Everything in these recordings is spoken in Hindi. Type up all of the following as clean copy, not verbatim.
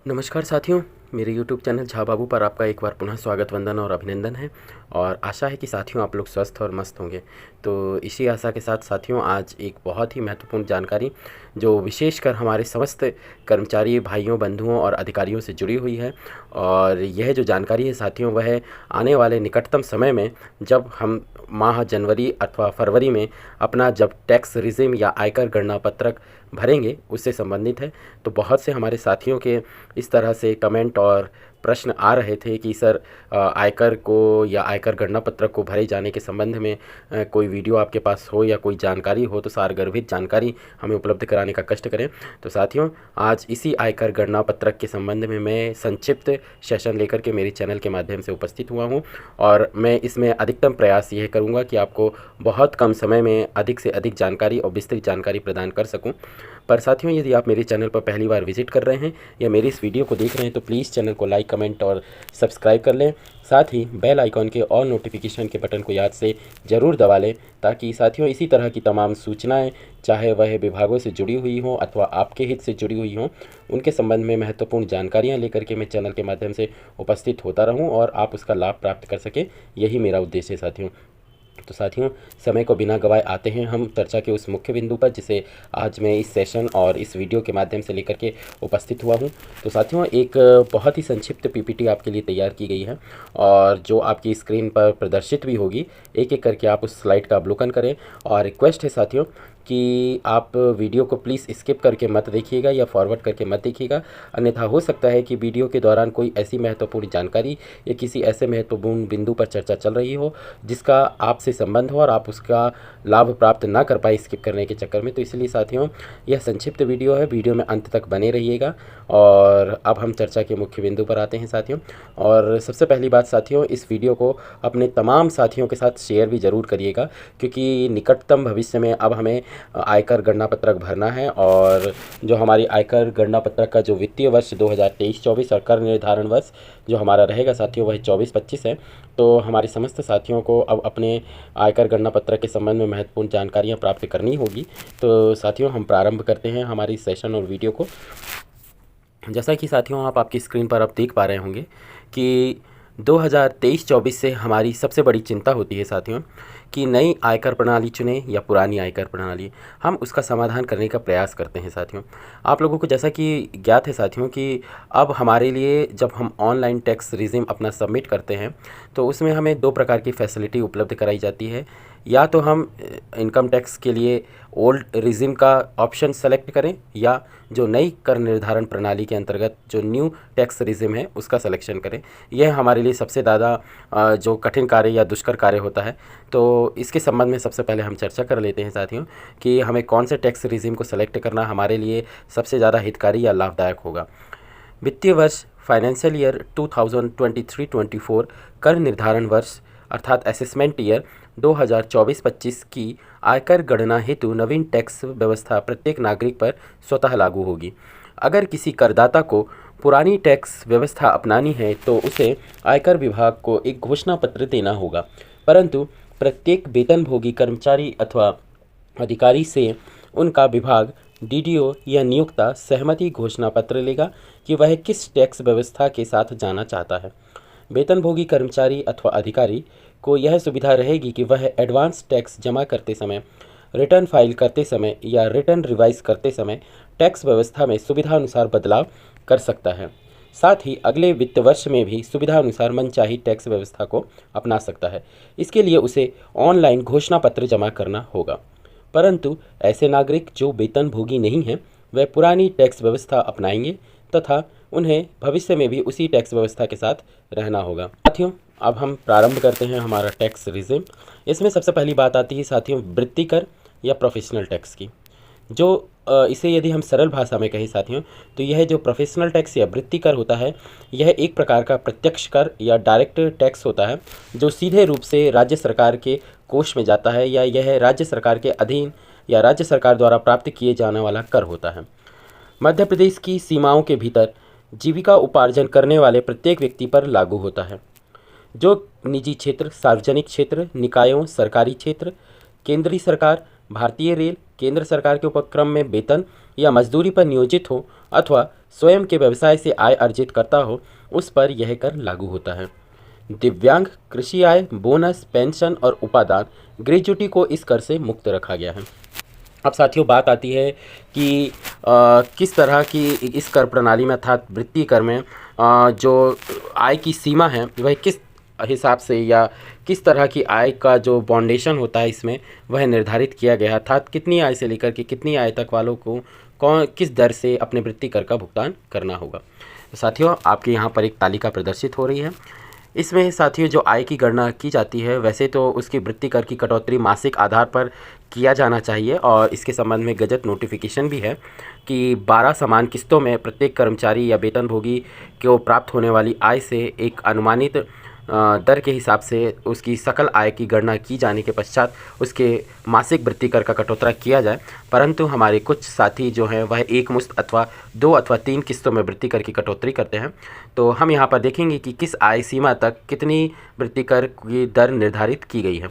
नमस्कार साथियों, मेरे YouTube चैनल झा बाबू पर आपका एक बार पुनः स्वागत, वंदन और अभिनंदन है। और आशा है कि साथियों आप लोग स्वस्थ और मस्त होंगे। तो इसी आशा के साथ साथियों आज एक बहुत ही महत्वपूर्ण जानकारी जो विशेषकर हमारे समस्त कर्मचारी भाइयों, बंधुओं और अधिकारियों से जुड़ी हुई है। और यह जो जानकारी है साथियों, वह आने वाले निकटतम समय में जब हम माह जनवरी अथवा फरवरी में अपना जब टैक्स रिजिम या आयकर गणना पत्रक भरेंगे उससे संबंधित है। तो बहुत से हमारे साथियों के इस तरह से कमेंट और प्रश्न आ रहे थे कि सर आयकर को या आयकर गणना पत्रक को भरे जाने के संबंध में कोई वीडियो आपके पास हो या कोई जानकारी हो तो सारगर्भित जानकारी हमें उपलब्ध कराने का कष्ट करें। तो साथियों आज इसी आयकर गणना पत्रक के संबंध में मैं संक्षिप्त सेशन लेकर के मेरे चैनल के माध्यम से उपस्थित हुआ हूं और मैं इसमें अधिकतम प्रयास यह करूंगा कि आपको बहुत कम समय में अधिक से अधिक जानकारी और विस्तृत जानकारी प्रदान कर सकूं। पर साथियों यदि आप मेरे चैनल पर पहली बार विजिट कर रहे हैं या मेरी इस वीडियो को देख रहे हैं तो प्लीज़ चैनल को लाइक, कमेंट और सब्सक्राइब कर लें। साथ ही बेल आइकॉन के ऑल नोटिफिकेशन के बटन को याद से ज़रूर दबा लें ताकि साथियों इसी तरह की तमाम सूचनाएं, चाहे वह विभागों से जुड़ी हुई हों अथवा आपके हित से जुड़ी हुई हों, उनके संबंध में महत्वपूर्ण जानकारियां लेकर के मैं चैनल के माध्यम से उपस्थित होता रहूं और आप उसका लाभ प्राप्त कर सकें। यही मेरा उद्देश्य है साथियों। तो साथियों समय को बिना गवाए आते हैं हम चर्चा के उस मुख्य बिंदु पर जिसे आज मैं इस सेशन और इस वीडियो के माध्यम से लेकर के उपस्थित हुआ हूं। तो साथियों एक बहुत ही संक्षिप्त पीपीटी आपके लिए तैयार की गई है और जो आपकी स्क्रीन पर प्रदर्शित भी होगी। एक एक करके आप उस स्लाइड का अवलोकन करें और रिक्वेस्ट है साथियों कि आप वीडियो को प्लीज़ स्किप करके मत देखिएगा या फॉरवर्ड करके मत देखिएगा, अन्यथा हो सकता है कि वीडियो के दौरान कोई ऐसी महत्वपूर्ण जानकारी या किसी ऐसे महत्वपूर्ण बिंदु पर चर्चा चल रही हो जिसका आपसे संबंध हो और आप उसका लाभ प्राप्त ना कर पाए स्किप करने के चक्कर में। तो इसलिए साथियों यह संक्षिप्त वीडियो है, वीडियो में अंत तक बने रहिएगा। और अब हम चर्चा के मुख्य बिंदु पर आते हैं साथियों। और सबसे पहली बात साथियों, इस वीडियो को अपने तमाम साथियों के साथ शेयर भी ज़रूर करिएगा क्योंकि निकटतम भविष्य में अब हमें आयकर गणना पत्रक भरना है और जो हमारी आयकर गणना पत्रक का जो वित्तीय वर्ष 2023-24 और कर निर्धारण वर्ष जो हमारा रहेगा साथियों वह 24-25 है। तो हमारे समस्त साथियों को अब अपने आयकर गणना पत्रक के संबंध में महत्वपूर्ण जानकारियां प्राप्त करनी होगी। तो साथियों हम प्रारंभ करते हैं हमारी सेशन और वीडियो को। जैसा कि साथियों आप आपकी स्क्रीन पर अब देख पा रहे होंगे कि 2023-24 से हमारी सबसे बड़ी चिंता होती है साथियों कि नई आयकर प्रणाली चुनें या पुरानी आयकर प्रणाली, हम उसका समाधान करने का प्रयास करते हैं साथियों। आप लोगों को जैसा कि ज्ञात है साथियों कि अब हमारे लिए जब हम ऑनलाइन टैक्स रिजिम अपना सबमिट करते हैं तो उसमें हमें दो प्रकार की फैसिलिटी उपलब्ध कराई जाती है। या तो हम इनकम टैक्स के लिए ओल्ड रिजिम का ऑप्शन सेलेक्ट करें या जो नई कर निर्धारण प्रणाली के अंतर्गत जो न्यू टैक्स रिजिम है उसका सिलेक्शन करें। यह हमारे लिए सबसे ज़्यादा जो कठिन कार्य या दुष्कर कार्य होता है। तो इसके संबंध में सबसे पहले हम चर्चा कर लेते हैं साथियों कि हमें कौन से टैक्स रिजिम को सेलेक्ट करना हमारे लिए सबसे ज़्यादा हितकारी या लाभदायक होगा। वित्तीय वर्ष फाइनेंशियल ईयर 2023-24 कर निर्धारण वर्ष अर्थात असेसमेंट ईयर 2024-25 की आयकर गणना हेतु नवीन टैक्स व्यवस्था प्रत्येक नागरिक पर स्वतः लागू होगी। अगर किसी करदाता को पुरानी टैक्स व्यवस्था अपनानी है तो उसे आयकर विभाग को एक घोषणा पत्र देना होगा, परंतु प्रत्येक वेतनभोगी कर्मचारी अथवा अधिकारी से उनका विभाग डीडीओ या नियोक्ता सहमति घोषणा पत्र लेगा कि वह किस टैक्स व्यवस्था के साथ जाना चाहता है। वेतनभोगी कर्मचारी अथवा अधिकारी को यह सुविधा रहेगी कि वह एडवांस टैक्स जमा करते समय, रिटर्न फाइल करते समय या रिटर्न रिवाइज करते समय टैक्स व्यवस्था में सुविधा अनुसार बदलाव कर सकता है। साथ ही अगले वित्त वर्ष में भी सुविधा अनुसार मनचाही टैक्स व्यवस्था को अपना सकता है। इसके लिए उसे ऑनलाइन घोषणा पत्र जमा करना होगा। परंतु ऐसे नागरिक जो वेतनभोगी नहीं हैं वह पुरानी टैक्स व्यवस्था अपनाएंगे तथा उन्हें भविष्य में भी उसी टैक्स व्यवस्था के साथ रहना होगा। साथियों अब हम प्रारंभ करते हैं हमारा टैक्स रिजिम। इसमें सबसे पहली बात आती है साथियों वृत्ति कर या प्रोफेशनल टैक्स की। जो इसे यदि हम सरल भाषा में कहें साथियों तो यह जो प्रोफेशनल टैक्स या वृत्ति कर होता है यह एक प्रकार का प्रत्यक्ष कर या डायरेक्ट टैक्स होता है जो सीधे रूप से राज्य सरकार के कोष में जाता है या यह राज्य सरकार के अधीन या राज्य सरकार द्वारा प्राप्त किए जाने वाला कर होता है। मध्य प्रदेश की सीमाओं के भीतर जीविका उपार्जन करने वाले प्रत्येक व्यक्ति पर लागू होता है। जो निजी क्षेत्र, सार्वजनिक क्षेत्र, निकायों, सरकारी क्षेत्र, केंद्रीय सरकार, भारतीय रेल, केंद्र सरकार के उपक्रम में वेतन या मजदूरी पर नियोजित हो अथवा स्वयं के व्यवसाय से आय अर्जित करता हो, उस पर यह कर लागू होता है। दिव्यांग, कृषि आय, बोनस, पेंशन और उपादान, ग्रेच्युटी को इस कर से मुक्त रखा गया है। अब साथियों बात आती है कि किस तरह की इस कर प्रणाली में अर्थात वृत्ति कर में जो आय की सीमा है वह किस हिसाब से या किस तरह की आय का जो बाउंडेशन होता है इसमें वह निर्धारित किया गया है, अर्थात कितनी आय से लेकर के कितनी आय तक वालों को कौन किस दर से अपने वृत्ति कर का भुगतान करना होगा। तो साथियों आपके यहाँ पर एक तालिका प्रदर्शित हो रही है। इसमें साथियों जो आय की गणना की जाती है वैसे तो उसकी वृत्ति कर की कटौती मासिक आधार पर किया जाना चाहिए और इसके संबंध में गजट नोटिफिकेशन भी है कि 12 समान किस्तों में प्रत्येक कर्मचारी या वेतनभोगी को प्राप्त होने वाली आय से एक अनुमानित दर के हिसाब से उसकी सकल आय की गणना की जाने के पश्चात उसके मासिक वृत्ति कर का कटौती किया जाए। परंतु हमारे कुछ साथी जो हैं वह एक मुश्त अथवा 2 अथवा 3 किस्तों में वृत्ति कर की कटौती करते हैं। तो हम यहाँ पर देखेंगे कि किस आय सीमा तक कितनी वृत्ति कर की दर निर्धारित की गई है।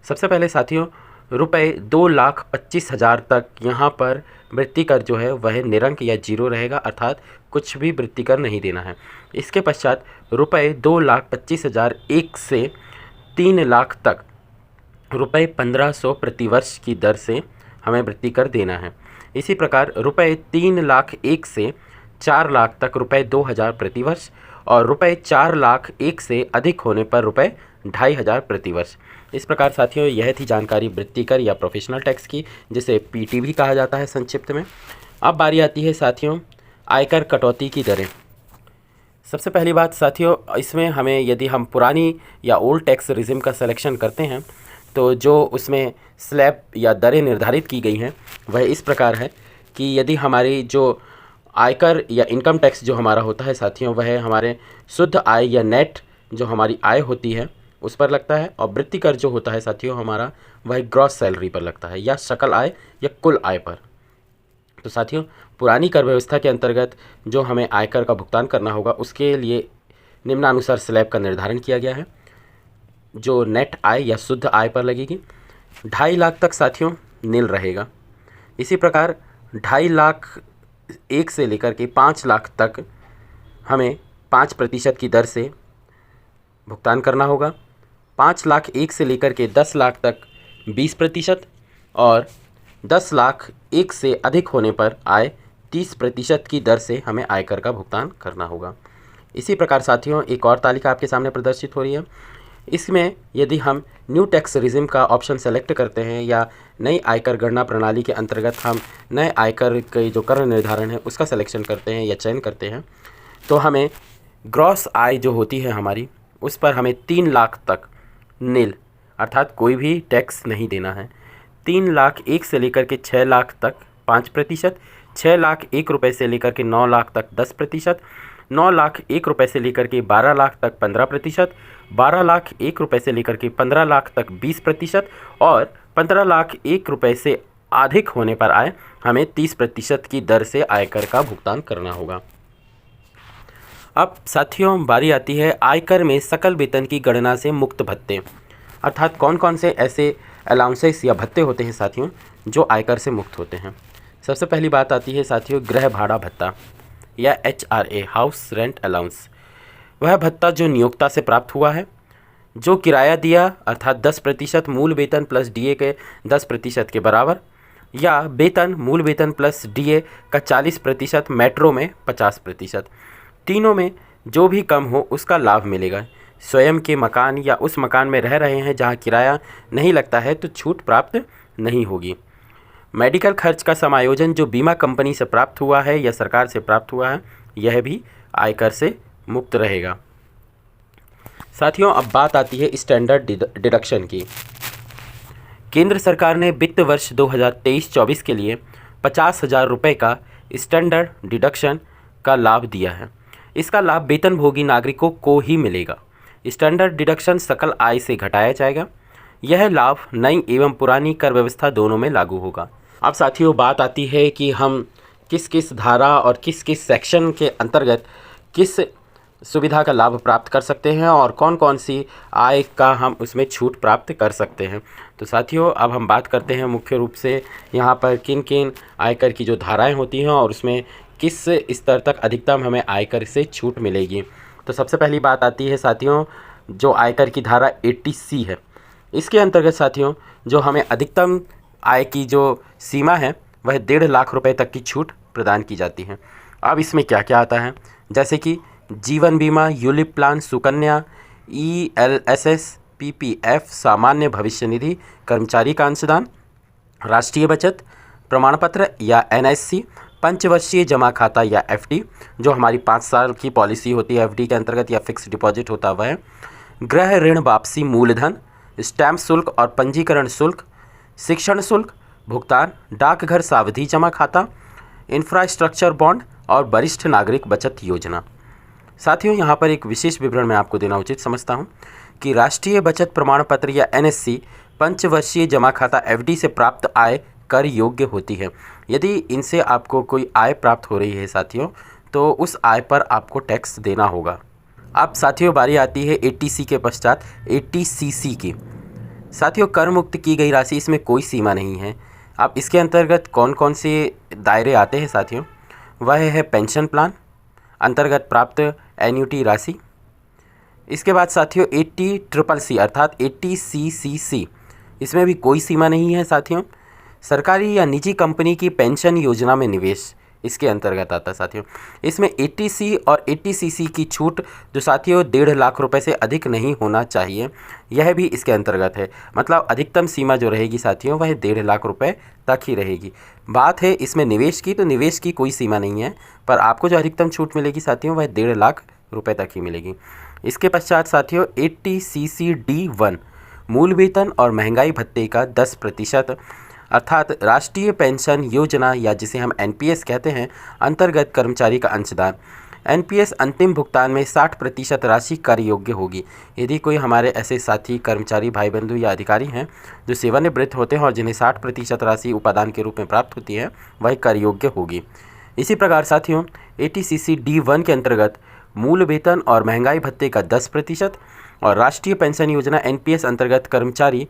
सबसे पहले साथियों रुपये 2,25,000 तक यहाँ पर वृत्ति कर जो है वह निरंक या जीरो रहेगा, अर्थात कुछ भी वृत्ति कर नहीं देना है। इसके पश्चात रुपये 2,25,000 1 से 3 लाख तक रुपये 1,500 प्रतिवर्ष की दर से हमें वृत्ति कर देना है। इसी प्रकार रुपये 3 लाख 1 से 4 लाख तक रुपये 2,000 प्रतिवर्ष और रुपये 4 लाख 1 से अधिक होने पर रुपये 2,500 प्रतिवर्ष। इस प्रकार साथियों यह थी जानकारी वृत्ति कर या प्रोफेशनल टैक्स की, जिसे पीटी भी कहा जाता है संक्षिप्त में। अब बारी आती है साथियों आयकर कटौती की दरें। सबसे पहली बात साथियों इसमें हमें यदि हम पुरानी या ओल्ड टैक्स रिजिम का सिलेक्शन करते हैं तो जो उसमें स्लैब या दरें निर्धारित की गई हैं वह इस प्रकार है कि यदि हमारी जो आयकर या इनकम टैक्स जो हमारा होता है साथियों वह हमारे शुद्ध आय या नेट जो हमारी आय होती है उस पर लगता है और वृत्ति कर जो होता है साथियों हमारा वह ग्रॉस सैलरी पर लगता है या सकल आय या कुल आय पर। तो साथियों पुरानी कर व्यवस्था के अंतर्गत जो हमें आयकर का भुगतान करना होगा उसके लिए निम्नानुसार स्लैब का निर्धारण किया गया है जो नेट आय या शुद्ध आय पर लगेगी। 2.5 लाख तक साथियों नील रहेगा। इसी प्रकार 2.5 लाख 1 से लेकर के 5 लाख तक हमें 5% की दर से भुगतान करना होगा। 5 लाख 1 से लेकर के 10 लाख तक 20% और 10 लाख 1 से अधिक होने पर आय 30% की दर से हमें आयकर का भुगतान करना होगा। इसी प्रकार साथियों एक और तालिका आपके सामने प्रदर्शित हो रही है। इसमें यदि हम न्यू टैक्स रिजिम का ऑप्शन सेलेक्ट करते हैं या नई आयकर गणना प्रणाली के अंतर्गत हम नए आयकर के जो कर निर्धारण है उसका सिलेक्शन करते हैं या चयन करते हैं तो हमें ग्रॉस आय जो होती है हमारी उस पर हमें 3 लाख तक नील अर्थात कोई भी टैक्स नहीं देना है। 3 लाख 1 से लेकर के 6 लाख तक 5%, 6 लाख 1 रुपये से लेकर के 9 लाख तक 10%, 9 लाख 1 रुपये से लेकर के 12 लाख तक 15%, 12 लाख 1 रुपये से लेकर के 15 लाख तक 20% और 15 लाख 1 रुपये से अधिक होने पर आय हमें 30% की दर से आयकर का भुगतान करना होगा। अब साथियों बारी आती है आयकर में सकल वेतन की गणना से मुक्त भत्ते, अर्थात कौन कौन से ऐसे अलाउंसेस या भत्ते होते हैं साथियों जो आयकर से मुक्त होते हैं। सबसे पहली बात आती है साथियों गृह भाड़ा भत्ता या HRA हाउस रेंट अलाउंस। वह भत्ता जो नियोक्ता से प्राप्त हुआ है, जो किराया दिया अर्थात 10% मूल वेतन प्लस DA के 10% के बराबर या वेतन मूल वेतन प्लस DA का 40%, मेट्रो में 50%, तीनों में जो भी कम हो उसका लाभ मिलेगा। स्वयं के मकान या उस मकान में रह रहे हैं जहां किराया नहीं लगता है तो छूट प्राप्त नहीं होगी। मेडिकल खर्च का समायोजन जो बीमा कंपनी से प्राप्त हुआ है या सरकार से प्राप्त हुआ है यह भी आयकर से मुक्त रहेगा। साथियों अब बात आती है स्टैंडर्ड डिडक्शन की। केंद्र सरकार ने वित्त वर्ष 2023-24 के लिए 50,000 रुपये का स्टैंडर्ड डिडक्शन का लाभ दिया है। इसका लाभ वेतनभोगी नागरिकों को ही मिलेगा। स्टैंडर्ड डिडक्शन सकल आय से घटाया जाएगा। यह लाभ नई एवं पुरानी कर व्यवस्था दोनों में लागू होगा। अब साथियों बात आती है कि हम किस किस धारा और किस किस सेक्शन के अंतर्गत किस सुविधा का लाभ प्राप्त कर सकते हैं और कौन कौन सी आय का हम उसमें छूट प्राप्त कर सकते हैं। तो साथियों, अब हम बात करते हैं मुख्य रूप से यहाँ पर किन किन आयकर की जो धाराएं होती हैं और उसमें किस स्तर तक अधिकतम हमें आयकर से छूट मिलेगी। तो सबसे पहली बात आती है साथियों, जो आयकर की धारा 80C है। इसके अंतर्गत साथियों, जो हमें अधिकतम आय की जो सीमा है वह 1.5 लाख रुपए तक की छूट प्रदान की जाती है। अब इसमें क्या क्या आता है, जैसे कि जीवन बीमा, ULIP plan, Sukanya, ELSS, PPF, सामान्य भविष्य निधि, कर्मचारी का अंशदान, राष्ट्रीय बचत प्रमाण पत्र या NSC, पंचवर्षीय जमा खाता या FD, जो हमारी 5 साल की पॉलिसी होती है FD के अंतर्गत, या फिक्स डिपॉजिट होता हुआ है, गृह ऋण वापसी मूलधन, स्टैम्प शुल्क और पंजीकरण शुल्क, शिक्षण शुल्क भुगतान, डाकघर सावधि जमा खाता, इंफ्रास्ट्रक्चर बॉन्ड और वरिष्ठ नागरिक बचत योजना। साथियों, यहाँ पर एक विशेष विवरण मैं आपको देना उचित समझता हूँ कि राष्ट्रीय बचत प्रमाण पत्र या NSC, पंचवर्षीय जमा खाता FD से प्राप्त आय कर योग्य होती है। यदि इनसे आपको कोई आय प्राप्त हो रही है साथियों, तो उस आय पर आपको टैक्स देना होगा। अब साथियों, बारी आती है 80C के पश्चात 80CC की। साथियों, कर मुक्त की गई राशि, इसमें कोई सीमा नहीं है। अब इसके अंतर्गत कौन कौन से दायरे आते हैं साथियों, वह है पेंशन प्लान अंतर्गत प्राप्त एन्युटी राशि। इसके बाद साथियों 80CCC अर्थात 80CCC, इसमें भी कोई सीमा नहीं है साथियों। सरकारी या निजी कंपनी की पेंशन योजना में निवेश इसके अंतर्गत आता है साथियों। इसमें 80C और 80CC की छूट जो साथियों 1.5 लाख रुपए से अधिक नहीं होना चाहिए, यह भी इसके अंतर्गत है। मतलब अधिकतम सीमा जो रहेगी साथियों वह 1.5 लाख रुपए तक ही रहेगी। बात है इसमें निवेश की, तो निवेश की कोई सीमा नहीं है, पर आपको जो अधिकतम छूट मिलेगी साथियों वह 1.5 लाख रुपए तक ही मिलेगी। इसके पश्चात साथियों 80CCD1, मूल वेतन और महंगाई भत्ते का 10% अर्थात राष्ट्रीय पेंशन योजना या जिसे हम NPS कहते हैं अंतर्गत कर्मचारी का अंशदान। NPS अंतिम भुगतान में 60% राशि कर योग्य होगी। यदि कोई हमारे ऐसे साथी कर्मचारी भाई बंधु या अधिकारी हैं जो सेवानिवृत्त होते हैं और जिन्हें 60% राशि उपादान के रूप में प्राप्त होती है, वह कर योग्य होगी। इसी प्रकार साथियों 80CCD1 के अंतर्गत मूल वेतन और महंगाई भत्ते का 10% और राष्ट्रीय पेंशन योजना NPS अंतर्गत कर्मचारी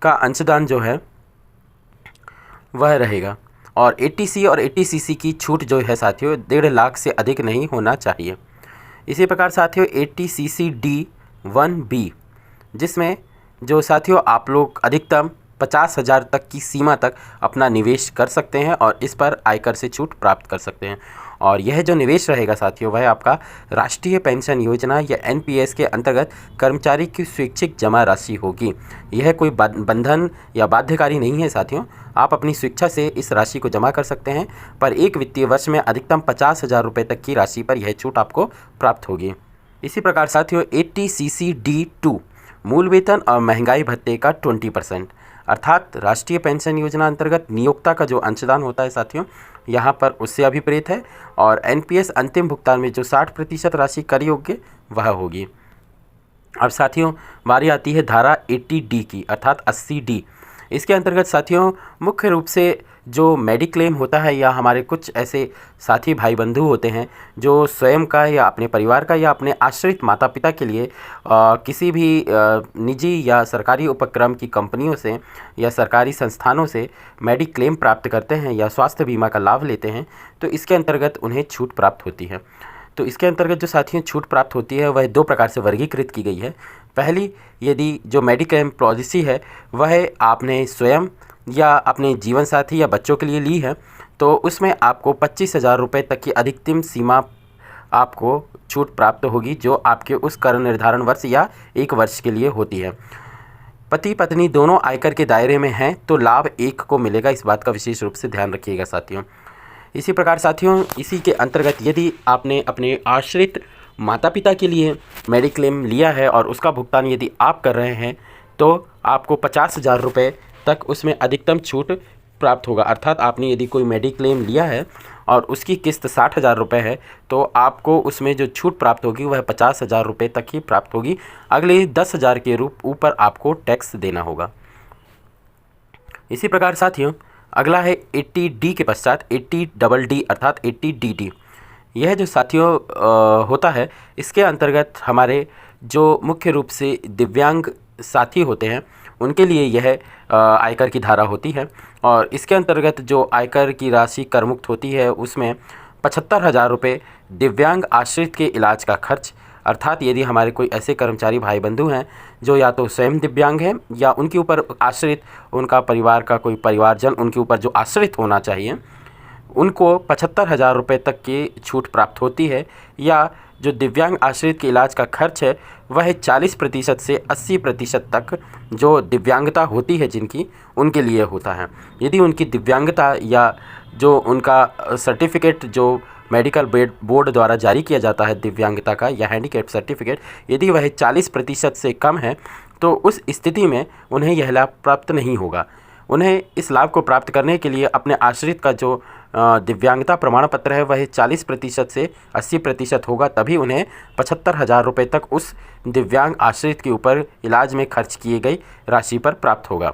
का अंशदान जो है वह रहेगा। और 80C और 80CC की छूट जो है साथियों 1.5 लाख से अधिक नहीं होना चाहिए। इसी प्रकार साथियों 80CCD1B, जिसमें जो साथियों आप लोग अधिकतम 50,000 तक की सीमा तक अपना निवेश कर सकते हैं और इस पर आयकर से छूट प्राप्त कर सकते हैं। और यह जो निवेश रहेगा साथियों वह आपका राष्ट्रीय पेंशन योजना या NPS के अंतर्गत कर्मचारी की स्वैच्छिक जमा राशि होगी। यह कोई बंधन या बाध्यकारी नहीं है साथियों, आप अपनी स्वेच्छा से इस राशि को जमा कर सकते हैं, पर एक वित्तीय वर्ष में अधिकतम 50,000 रुपये तक की राशि पर यह छूट आपको प्राप्त होगी। इसी प्रकार साथियों 80CCD2, मूल वेतन और महंगाई भत्ते का 20% अर्थात राष्ट्रीय पेंशन योजना अंतर्गत नियोक्ता का जो अंशदान होता है साथियों यहाँ पर उससे अभिप्रेत है। और NPS अंतिम भुगतान में जो 60% राशि कर योग्य वह होगी। अब साथियों बारी आती है धारा 80D की अर्थात 80D। इसके अंतर्गत साथियों मुख्य रूप से जो मेडिक्लेम होता है या हमारे कुछ ऐसे साथी भाई बंधु होते हैं जो स्वयं का या अपने परिवार का या अपने आश्रित माता पिता के लिए किसी भी निजी या सरकारी उपक्रम की कंपनियों से या सरकारी संस्थानों से मेडिक्लेम प्राप्त करते हैं या स्वास्थ्य बीमा का लाभ लेते हैं, तो इसके अंतर्गत उन्हें छूट प्राप्त होती है। तो इसके अंतर्गत जो साथियों छूट प्राप्त होती है वह 2 प्रकार से वर्गीकृत की गई है। पहली, यदि जो मेडिक्लेम पॉलिसी है वह आपने स्वयं या अपने जीवन साथी या बच्चों के लिए ली है, तो उसमें आपको 25,000 रुपये तक की अधिकतम सीमा आपको छूट प्राप्त होगी, जो आपके उस कर निर्धारण वर्ष या 1 वर्ष के लिए होती है। पति पत्नी दोनों आयकर के दायरे में हैं तो लाभ एक को मिलेगा, इस बात का विशेष रूप से ध्यान रखिएगा साथियों। इसी प्रकार साथियों इसी के अंतर्गत यदि आपने अपने आश्रित माता पिता के लिए मेडिक्लेम लिया है और उसका भुगतान यदि आप कर रहे हैं तो आपको 50,000 रुपये तक उसमें अधिकतम छूट प्राप्त होगा। अर्थात आपने यदि कोई मेडिक्लेम लिया है और उसकी किस्त 60,000 रुपये है तो आपको उसमें जो छूट प्राप्त होगी वह 50,000 रुपये तक ही प्राप्त होगी। अगले 10,000 के ऊपर आपको टैक्स देना होगा। इसी प्रकार साथियों अगला है 80D के पश्चात 80DD अर्थात 80DD। यह जो साथियों होता है, इसके अंतर्गत हमारे जो मुख्य रूप से दिव्यांग साथी होते हैं उनके लिए यह आयकर की धारा होती है। और इसके अंतर्गत जो आयकर की राशि कर मुक्त होती है उसमें 75,000 रुपये दिव्यांग आश्रित के इलाज का खर्च, अर्थात यदि हमारे कोई ऐसे कर्मचारी भाई बंधु हैं जो या तो स्वयं दिव्यांग हैं या उनके ऊपर आश्रित उनका परिवार का कोई परिवारजन उनके ऊपर जो आश्रित होना चाहिए, उनको 75,000 रुपये तक की छूट प्राप्त होती है। या जो दिव्यांग आश्रित के इलाज का खर्च है वह 40% से 80% तक जो दिव्यांगता होती है जिनकी, उनके लिए होता है। यदि उनकी दिव्यांगता या जो उनका सर्टिफिकेट जो मेडिकल बोर्ड द्वारा जारी किया जाता है दिव्यांगता का या हैंडीकैप सर्टिफिकेट, यदि वह 40% से कम है तो उस स्थिति में उन्हें यह लाभ प्राप्त नहीं होगा। उन्हें इस लाभ को प्राप्त करने के लिए अपने आश्रित का जो दिव्यांगता प्रमाण पत्र है वह 40% से 80% होगा, तभी उन्हें 75,000 रुपये तक उस दिव्यांग आश्रित के ऊपर इलाज में खर्च किए गई राशि पर प्राप्त होगा।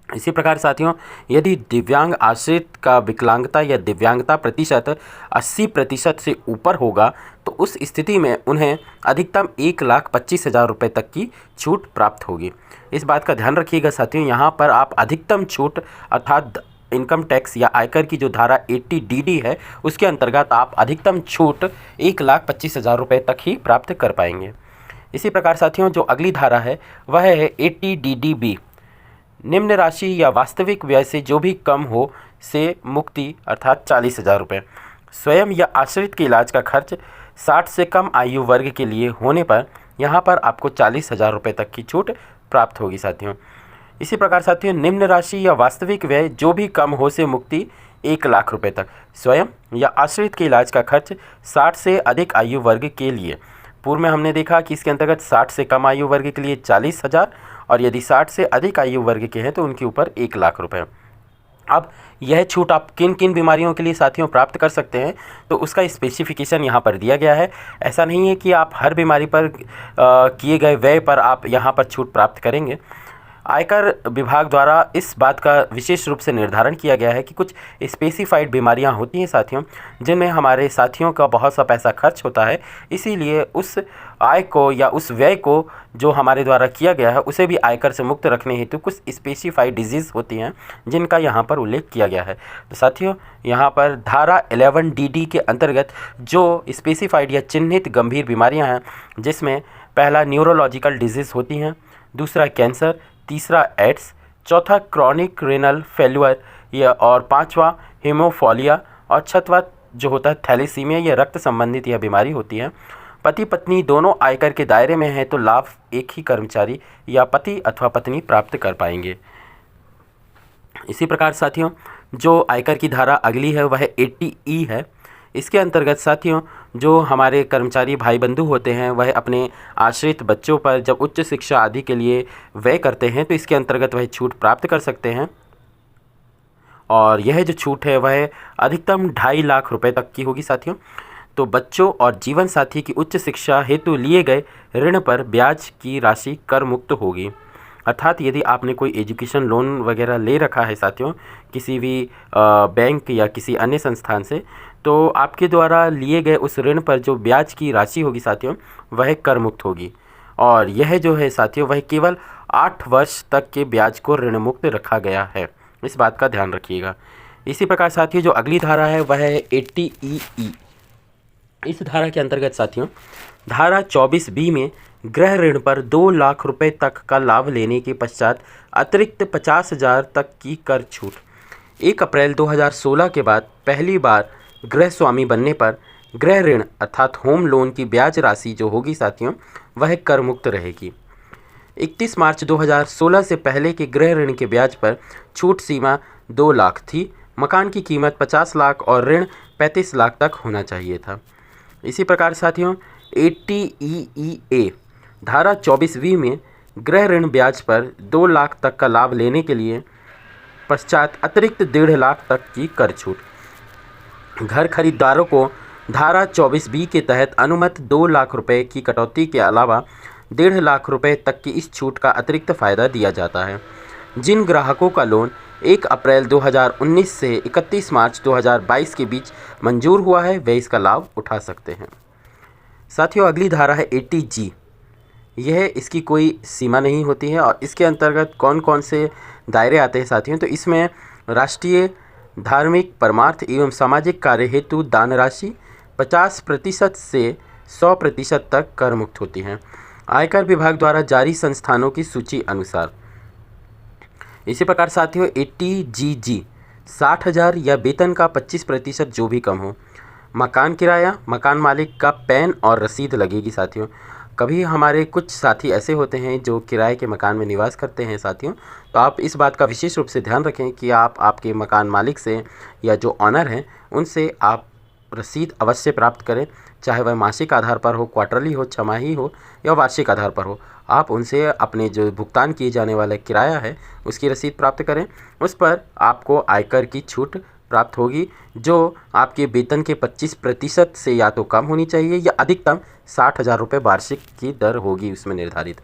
इसी प्रकार साथियों, यदि दिव्यांग आश्रित का विकलांगता या दिव्यांगता प्रतिशत 80% से ऊपर होगा तो उस स्थिति में उन्हें अधिकतम 1,25,000 रुपये तक की छूट प्राप्त होगी। इस बात का ध्यान रखिएगा साथियों, यहाँ पर आप अधिकतम छूट अर्थात इनकम टैक्स या आयकर की जो धारा 80DD है उसके अंतर्गत आप अधिकतम छूट 1,25,000 रुपये तक ही प्राप्त कर पाएंगे। इसी प्रकार साथियों, जो अगली धारा है वह है 80DDB, निम्न राशि या वास्तविक व्यय से जो भी कम हो से मुक्ति, अर्थात 40,000 रुपये। स्वयं या आश्रित के इलाज का खर्च 60 से कम आयु वर्ग के लिए होने पर यहाँ पर आपको 40,000 रुपये तक की छूट प्राप्त होगी साथियों। इसी प्रकार साथियों, निम्न राशि या वास्तविक व्यय जो भी कम हो से मुक्ति 1,00,000 रुपये तक। स्वयं या आश्रित के इलाज का खर्च 60 से अधिक आयु वर्ग के लिए, पूर्व में हमने देखा कि इसके अंतर्गत 60 से कम आयु वर्ग के लिए 40,000 और यदि 60 से अधिक आयु वर्ग के हैं तो उनके ऊपर 1,00,000 रुपये। अब यह छूट आप किन किन बीमारियों के लिए साथियों प्राप्त कर सकते हैं तो उसका स्पेसिफिकेशन यहाँ पर दिया गया है। ऐसा नहीं है कि आप हर बीमारी पर किए गए व्यय पर आप यहाँ पर छूट प्राप्त करेंगे। आयकर विभाग द्वारा इस बात का विशेष रूप से निर्धारण किया गया है कि कुछ स्पेसिफाइड बीमारियां होती हैं साथियों जिनमें हमारे साथियों का बहुत सा पैसा खर्च होता है, इसीलिए उस आय को या उस व्यय को जो हमारे द्वारा किया गया है उसे भी आयकर से मुक्त रखने हेतु कुछ स्पेसिफाइड डिजीज़ होती हैं जिनका यहाँ पर उल्लेख किया गया है। तो साथियों, यहाँ पर धारा 11DD के अंतर्गत जो स्पेसिफाइड या चिन्हित गंभीर बीमारियाँ हैं जिसमें पहला न्यूरोलॉजिकल डिजीज़ होती हैं, दूसरा कैंसर, तीसरा एड्स, चौथा क्रॉनिक रेनल फेल्यूर या और पांचवा हीमोफीलिया और छठवां जो होता है थैलेसीमिया या रक्त संबंधित यह बीमारी होती है। पति पत्नी दोनों आयकर के दायरे में हैं तो लाभ एक ही कर्मचारी या पति अथवा पत्नी प्राप्त कर पाएंगे। इसी प्रकार साथियों, जो आयकर की धारा अगली है वह 80E है। इसके अंतर्गत साथियों, जो हमारे कर्मचारी भाई बंधु होते हैं वह अपने आश्रित बच्चों पर जब उच्च शिक्षा आदि के लिए व्यय करते हैं तो इसके अंतर्गत वह छूट प्राप्त कर सकते हैं। और यह जो छूट है वह अधिकतम 2.5 लाख रुपए तक की होगी साथियों। तो बच्चों और जीवन साथी की उच्च शिक्षा हेतु लिए गए ऋण पर ब्याज की राशि कर मुक्त होगी। अर्थात यदि आपने कोई एजुकेशन लोन वगैरह ले रखा है साथियों किसी भी बैंक या किसी अन्य संस्थान से, तो आपके द्वारा लिए गए उस ऋण पर जो ब्याज की राशि होगी साथियों वह कर मुक्त होगी। और यह जो है साथियों वह केवल 8 वर्ष तक के ब्याज को ऋण मुक्त रखा गया है, इस बात का ध्यान रखिएगा। इसी प्रकार साथियों, जो अगली धारा है वह है 80EE। इस धारा के अंतर्गत साथियों धारा 24B में गृह ऋण पर 2 लाख रुपए तक का लाभ लेने के पश्चात अतिरिक्त 50,000 तक की कर छूट 1 अप्रैल 2016 के बाद पहली बार गृह स्वामी बनने पर गृह ऋण अर्थात होम लोन की ब्याज राशि जो होगी साथियों वह कर मुक्त रहेगी। 31 मार्च 2016 से पहले के गृह ऋण के ब्याज पर छूट सीमा 2 लाख थी। मकान की कीमत 50 लाख और ऋण 35 लाख तक होना चाहिए था। इसी प्रकार साथियों 80EEA धारा 24V में गृह ऋण ब्याज पर 2 लाख तक का लाभ लेने के लिए पश्चात अतिरिक्त 1.5 लाख तक की कर छूट। घर खरीदारों को धारा 24B के तहत अनुमत 2 लाख रुपए की कटौती के अलावा 1.5 लाख रुपए तक की इस छूट का अतिरिक्त फ़ायदा दिया जाता है। जिन ग्राहकों का लोन 1 अप्रैल 2019 से 31 मार्च 2022 के बीच मंजूर हुआ है वे इसका लाभ उठा सकते हैं। साथियों, अगली धारा है 80G। यह इसकी कोई सीमा नहीं होती है और इसके अंतर्गत कौन कौन से दायरे आते हैं साथियों, तो इसमें राष्ट्रीय धार्मिक परमार्थ एवं सामाजिक कार्य हेतु दान राशि 50% से 100% तक कर मुक्त होती है, आयकर विभाग द्वारा जारी संस्थानों की सूची अनुसार। इसी प्रकार साथियों 80GG 60,000 या वेतन का 25% जो भी कम हो, मकान किराया, मकान मालिक का पैन और रसीद लगेगी साथियों। कभी हमारे कुछ साथी ऐसे होते हैं जो किराए के मकान में निवास करते हैं साथियों, तो आप इस बात का विशेष रूप से ध्यान रखें कि आप आपके मकान मालिक से या जो ऑनर हैं उनसे आप रसीद अवश्य प्राप्त करें, चाहे वह मासिक आधार पर हो, क्वार्टरली हो, छमाही हो या वार्षिक आधार पर हो। आप उनसे अपने जो भुगतान किए जाने वाला किराया है उसकी रसीद प्राप्त करें, उस पर आपको आयकर की छूट प्राप्त होगी जो आपके वेतन के 25% से या तो कम होनी चाहिए या अधिकतम 60,000 रुपये वार्षिक की दर होगी उसमें निर्धारित।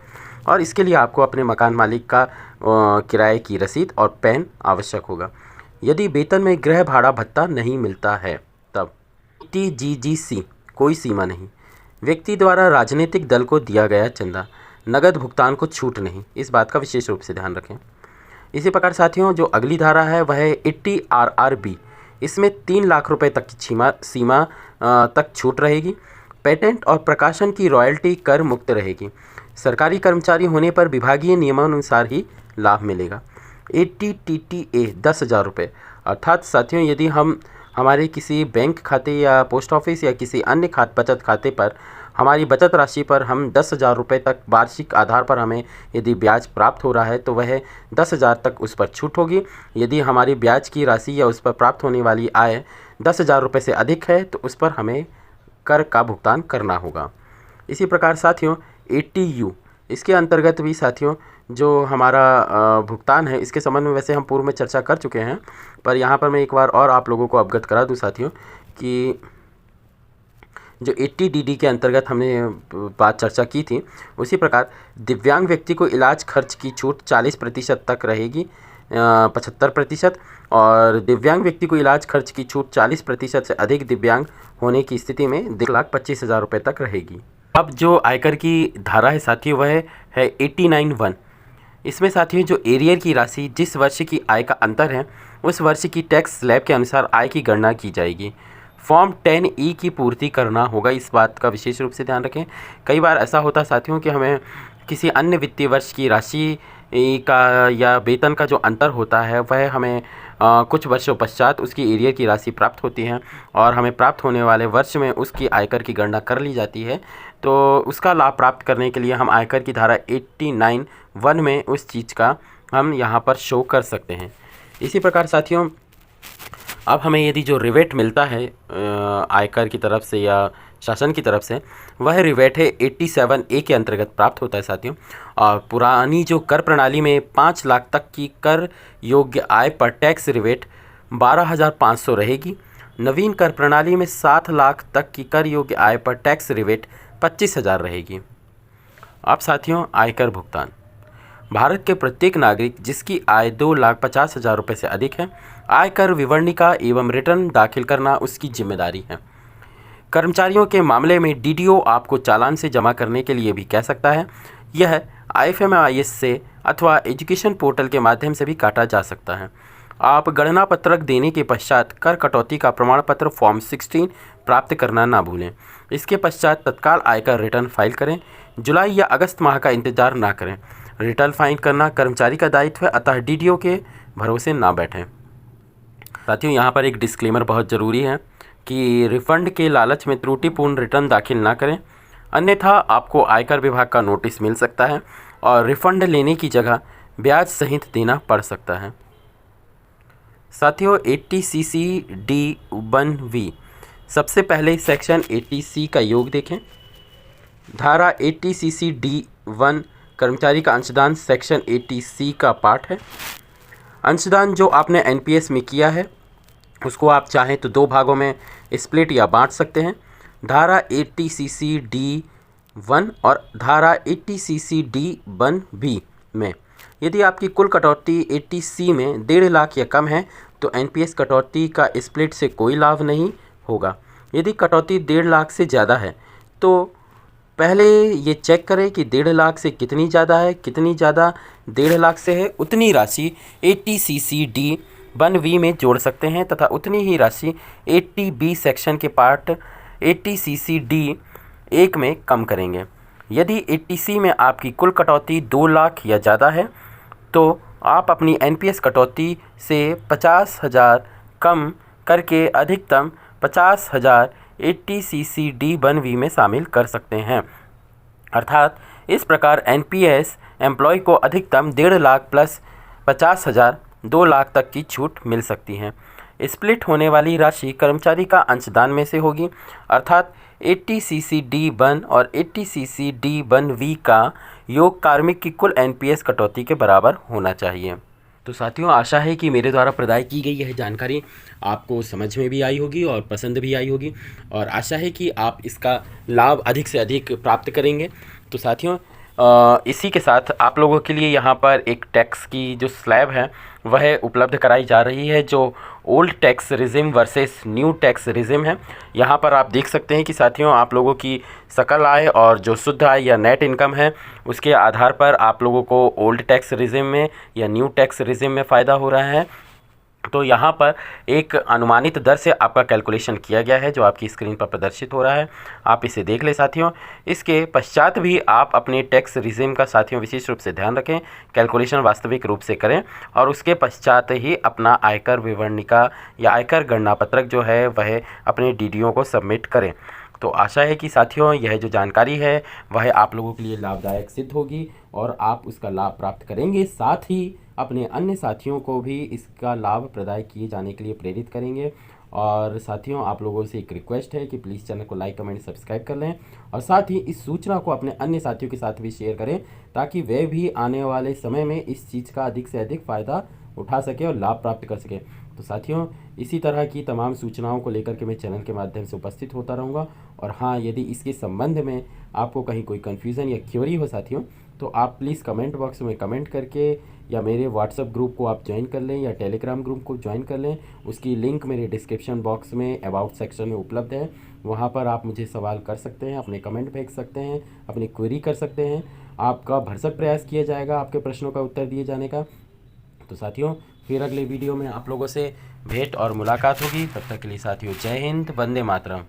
और इसके लिए आपको अपने मकान मालिक का किराए की रसीद और पैन आवश्यक होगा। यदि वेतन में गृह भाड़ा भत्ता नहीं मिलता है तब TGGC कोई सीमा नहीं। व्यक्ति द्वारा राजनीतिक दल को दिया गया चंदा, नगद भुगतान को छूट नहीं, इस बात का विशेष रूप से ध्यान रखें। इसी प्रकार साथियों जो अगली धारा है वह है 80RRB। इसमें 3 लाख रुपए तक की सीमा तक छूट रहेगी। पेटेंट और प्रकाशन की रॉयल्टी कर मुक्त रहेगी। सरकारी कर्मचारी होने पर विभागीय नियमानुसार ही लाभ मिलेगा। 80TTA 10,000 रुपये, अर्थात साथियों यदि हम हमारे किसी बैंक खाते या पोस्ट ऑफिस या किसी अन्य बचत खाते पर हमारी बचत राशि पर हम 10,000 रुपये तक वार्षिक आधार पर हमें यदि ब्याज प्राप्त हो रहा है तो वह 10,000 तक उस पर छूट होगी। यदि हमारी ब्याज की राशि या उस पर प्राप्त होने वाली आय 10,000 रुपये से अधिक है तो उस पर हमें कर का भुगतान करना होगा। इसी प्रकार साथियों 80U, इसके अंतर्गत भी साथियों जो हमारा भुगतान है इसके संबंध में वैसे हम पूर्व में चर्चा कर चुके हैं, पर यहाँ पर मैं एक बार और आप लोगों को अवगत करा दूँ साथियों कि जो 80DD के अंतर्गत हमने बात चर्चा की थी, उसी प्रकार दिव्यांग व्यक्ति को इलाज खर्च की छूट 40% तक रहेगी, 75%, और दिव्यांग व्यक्ति को इलाज खर्च की छूट 40% से अधिक दिव्यांग होने की स्थिति में 1,25,000 रुपये तक रहेगी। अब जो आयकर की धारा है साथियों वह है 89(1). इसमें साथियों जो एरियर की राशि जिस वर्ष की आय का अंतर है उस वर्ष की टैक्स स्लैब के अनुसार आय की गणना की जाएगी। फॉर्म 10E की पूर्ति करना होगा, इस बात का विशेष रूप से ध्यान रखें। कई बार ऐसा होता साथियों कि हमें किसी अन्य वित्तीय वर्ष की राशि का या वेतन का जो अंतर होता है वह हमें कुछ वर्षों पश्चात उसकी एरियर की राशि प्राप्त होती है और हमें प्राप्त होने वाले वर्ष में उसकी आयकर की गणना कर ली जाती है। तो उसका लाभ प्राप्त करने के लिए हम आयकर की धारा 89(1) में उस चीज़ का हम यहाँ पर शो कर सकते हैं। इसी प्रकार साथियों अब हमें यदि जो रिवेट मिलता है आयकर की तरफ से या शासन की तरफ से, वह रिवेट है 87A के अंतर्गत प्राप्त होता है साथियों। और पुरानी जो कर प्रणाली में 5 लाख तक की कर योग्य आय पर टैक्स रिवेट 12,500 रहेगी। नवीन कर प्रणाली में 7 लाख तक की कर योग्य आय पर टैक्स रिवेट 25,000 रहेगी। अब साथियों आयकर भुगतान, भारत के प्रत्येक नागरिक जिसकी आय 2,50,000 रुपये से अधिक है, आयकर विवरणिका एवं रिटर्न दाखिल करना उसकी जिम्मेदारी है। कर्मचारियों के मामले में DDO आपको चालान से जमा करने के लिए भी कह सकता है। यह IFMIS से अथवा एजुकेशन पोर्टल के माध्यम से भी काटा जा सकता है। आप गणना पत्रक देने के पश्चात कर कटौती का प्रमाण पत्र फॉर्म 16 प्राप्त करना ना भूलें। इसके पश्चात तत्काल आयकर रिटर्न फाइल करें। जुलाई या अगस्त माह का इंतजार ना करें। रिटर्न फाइल करना कर्मचारी का दायित्व है, अतः DDO के भरोसे ना बैठें। साथियों यहाँ पर एक डिस्क्लेमर बहुत ज़रूरी है कि रिफंड के लालच में त्रुटिपूर्ण रिटर्न दाखिल ना करें, अन्यथा आपको आयकर विभाग का नोटिस मिल सकता है और रिफंड लेने की जगह ब्याज सहित देना पड़ सकता है। साथियों 80CC(D)(1)(V), सबसे पहले सेक्शन 80C का योग देखें। धारा 80CC(D)(1) कर्मचारी का अंशदान सेक्शन 80C का पार्ट है। अंशदान जो आपने NPS में किया है उसको आप चाहें तो 2 भागों में स्प्लिट या बांट सकते हैं। धारा 80CC(D)(1) और धारा 80CC(D)(1)(B) में यदि आपकी कुल कटौती 80C में 1.5 लाख या कम है तो एनपीएस कटौती का स्प्लिट से कोई लाभ नहीं होगा। यदि कटौती 1.5 लाख से ज़्यादा है तो पहले ये चेक करें कि 1.5 लाख से कितनी ज़्यादा है। कितनी ज़्यादा 1.5 लाख से है उतनी राशि 80CC D1V में जोड़ सकते हैं तथा उतनी ही राशि 80B सेक्शन के पार्ट 80CC D1 में कम करेंगे। यदि 80C में आपकी कुल कटौती 2 लाख या ज़्यादा है तो आप अपनी एनपीएस कटौती से 50,000 कम करके अधिकतम 50,000 80CC D1V में शामिल कर सकते हैं। अर्थात इस प्रकार एनपीएस एम्प्लॉय को अधिकतम 1.5 लाख प्लस 50,000 2 लाख तक की छूट मिल सकती है। स्प्लिट होने वाली राशि कर्मचारी का अंशदान में से होगी, अर्थात 80CC D1 और 80CC D1V का योग कार्मिक की कुल एनपीएस कटौती के बराबर होना चाहिए। तो साथियों, आशा है कि मेरे द्वारा प्रदान की गई यह जानकारी आपको समझ में भी आई होगी और पसंद भी आई होगी, और आशा है कि आप इसका लाभ अधिक से अधिक प्राप्त करेंगे। तो साथियों, इसी के साथ आप लोगों के लिए यहाँ पर एक टैक्स की जो स्लैब है वह उपलब्ध कराई जा रही है, जो old tax regime versus new tax regime है। यहाँ पर आप देख सकते हैं कि साथियों, आप लोगों की सकल आय और जो शुद्ध आय या नेट इनकम है उसके आधार पर आप लोगों को ओल्ड टैक्स रिजिम में या न्यू टैक्स रिजिम में फ़ायदा हो रहा है। तो यहाँ पर एक अनुमानित दर से आपका कैलकुलेशन किया गया है जो आपकी स्क्रीन पर प्रदर्शित हो रहा है। आप इसे देख लें साथियों। इसके पश्चात भी आप अपने टैक्स रिजिम का साथियों विशेष रूप से ध्यान रखें, कैलकुलेशन वास्तविक रूप से करें और उसके पश्चात ही अपना आयकर विवरणिका या आयकर गणना पत्रक जो है वह अपने डीडीओ को सबमिट करें। तो आशा है कि साथियों यह जो जानकारी है वह आप लोगों के लिए लाभदायक सिद्ध होगी और आप उसका लाभ प्राप्त करेंगे, साथ ही अपने अन्य साथियों को भी इसका लाभ प्रदान किए जाने के लिए प्रेरित करेंगे। और साथियों, आप लोगों से एक रिक्वेस्ट है कि प्लीज़ चैनल को लाइक कमेंट सब्सक्राइब कर लें और साथ ही इस सूचना को अपने अन्य साथियों के साथ भी शेयर करें ताकि वे भी आने वाले समय में इस चीज़ का अधिक से अधिक फ़ायदा उठा सके और लाभ प्राप्त कर सके। तो साथियों, इसी तरह की तमाम सूचनाओं को लेकर के मैं चैनल के माध्यम से उपस्थित होता रहूँगा। और हाँ, यदि इसके संबंध में आपको कहीं कोई कन्फ्यूज़न या क्वेरी हो साथियों, तो आप प्लीज़ कमेंट बॉक्स में कमेंट करके या मेरे व्हाट्सएप ग्रुप को आप ज्वाइन कर लें या टेलीग्राम ग्रुप को ज्वाइन कर लें। उसकी लिंक मेरे डिस्क्रिप्शन बॉक्स में अबाउट सेक्शन में उपलब्ध है। वहाँ पर आप मुझे सवाल कर सकते हैं, अपने कमेंट भेज सकते हैं, अपनी क्वेरी कर सकते हैं। आपका भरसक प्रयास किया जाएगा आपके प्रश्नों का उत्तर दिए जाने का। तो साथियों, फिर अगले वीडियो में आप लोगों से भेंट और मुलाकात होगी। तब तक के लिए साथियों, जय हिंद, वंदे मातरम।